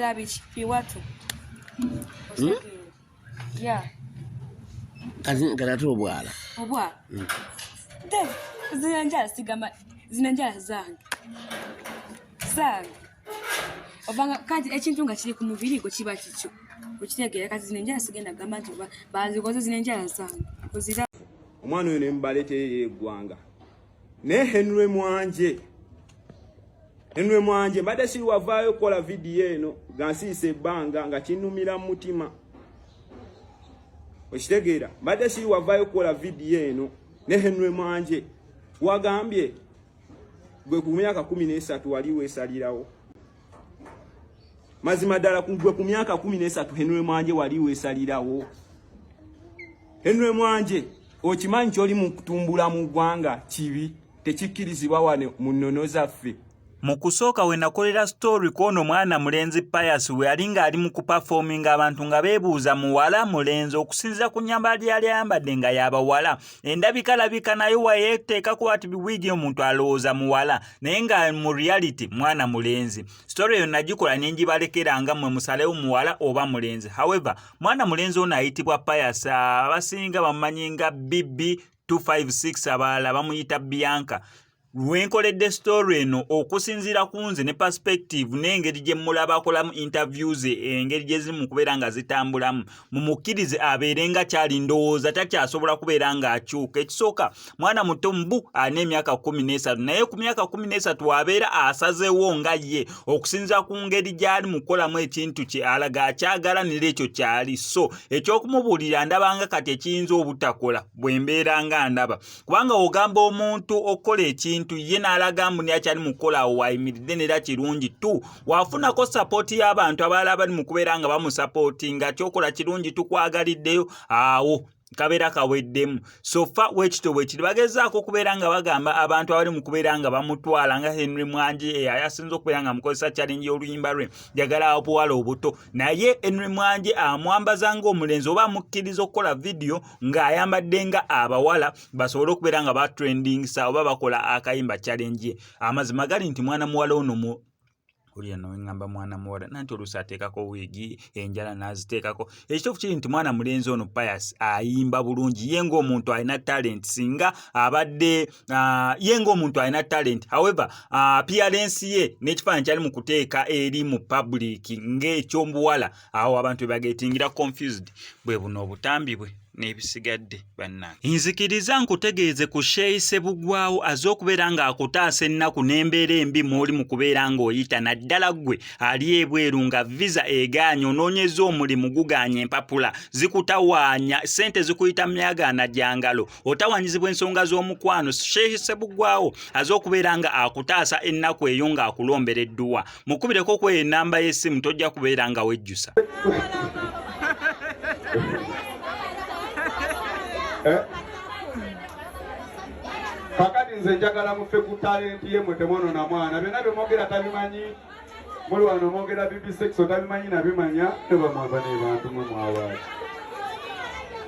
Okolera biki watu. Yeah. Kazi karatu obwala. Obwa. Zinanjala sigama zinanjala zange. Obanga kati ekintu nga kiri ku mubiri ko kiba kicho. Kukitegera kati zinanjala sigenda gamba nti bazikoze zinanjala zange. Kozira omwana oyo ne mbalete yeggwanga. Ne Henry Mwanje mbadde si wavaayo kola video eno gansiise ebbanga nga kinnumira mu mutima. Okitegeera mbadde si wavaayo kola video eno ne Henry Mwanje wagambye gwe ku myaka 13 wali weesalirawo. Mazima ddala gwe ku myaka 13 Henry Mwanje wali weesalirawo. Henry Mwanje okimanyi kyoli mu kutumbula mu ggwanga kibi tekikkirizibwa wano mu nnono zaffe. Mukusooka we nakolera story kono mwana mulenzi Pius we alinga ali mu kuperforming abantu nga beebuuza muwala mulenzi okusinziira ku nnyamba lyali ayambadde nga y'abawala. Endabikalabika nayo wayeteekako ati biwigi omuntu alowooza muwala naye nga mu reality mwana mulenzi. Story eyo nagikola ne ngibalekera nga mmwe musalewo muwala oba mulenzi. However, mwana mulenzi ono ayitibwa Pius, abasinga bamumanyi nga Bibi 256, abalala bamuyita Bianca. Wenkoledde story eno okusinziira ku nze ne perspective n'engeri gye mulaba akolamu interviews, engeri gye zimu kubeera nga zitambulamu, mumukkirize abeere nga kyali ndowooza takyasobola kubeera nga akyuka. Ekisooka mwana muto mbu alina emyaka 13 naye ku myaka 13 abeera asazeewo nga ye okusinziira ku ngeri gy'ali mukolamu ekintu kye alaga akyagala nira ekyo kyali. So ekyokumubuulira ndabanga kati ekiyinza obutakola bwe mbeera nga ndaba, kubanga ogamba omuntu okukola ekintu ye n'alaga mbu akyali mukola awo wayimiridde nera kirungi tu wafunako sapoti y'abantu abalala bali mu kubeera nga bamusapootinga kyokola kirungi tukwagaliddeyo awo kabeera kaweddemu. So fa wekito bwe kiri bagezaako okubeera nga bagamba abantu abali mu kubeera nga bamutwala nga Henry Mwanje ayasinza okubeera nga mukozesa challenge y'oluyimba lwe njagala obuwala obuto, naye Henry Mwanje amwambaza ng'omulenzi oba amukkiriza okukola video ng'ayambadde nga abawala basobole okubeera nga batrendingisa oba bakola akayimba challenge. Amazima gali nti mwana muwala ono Kulia no ngamba mwana muwala nanti olusa ateekako wigi enjala naziteekako. Ekitofu kiri nti mwana mulenzi ono Pius ayimba bulungi ye ng'omuntu alina talent singa abadde ye ng'omuntu alina talent. However appearance ye n'ekifaananyi kyali mu kuteeka eri mu public ng'ekyombuwala awo abantu bagetingira confused bwe buno obutambi bwe n'ebisigadde bannange. Nzikiriza nkutegeeze ku Sheyi Ssebugwawo az'okubeera ng'akutaasa ennaku n'embeera embi mw'oli mu kubeera ng'oyita naddala ggwe ali ebweru nga visa egaanya onoonyeza omulimu gugaanya empapula zikutawaanya ssente zikuyita myagaana gyangalo otawanyizibwa ensonga z'omukwano. Sheyi Ssebugwawo az'okubeera nga akutaasa ennaku eyo ng'akulombera edduwa mukubireko ku ennamba y'essimu tojja kubeera nga wejjusa. Kakati nze njagala mufe ku talent ye mwe temono na mwana byonna bye mwogera tabimanyi muli wano mwogera BB6 tabimanyi nabimanya tebamwava ne bantu mwe mwawaaki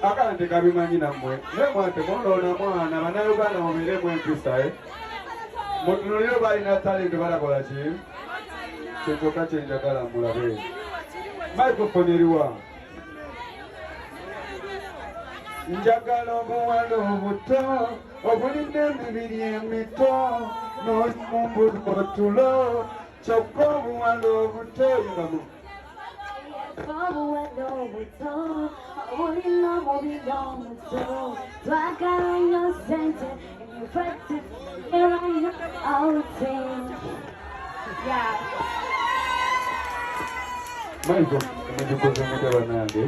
akala tekabimanyi nammwe naye mwate mono na mwana bannayuganda mubeeremu empisa mutunulire balina talent balakola ki kyekyoka kyenjagala mulabe. Microphone eriwa njagala obuwala obuto obulina emibiri emito n'omumbudu otulo kyokka obuwala obuto yingamu obuwala obuto obulina omubiri omuto twagala nnyo ssente infected erayo outing Michael, umejikoze mmoja wanange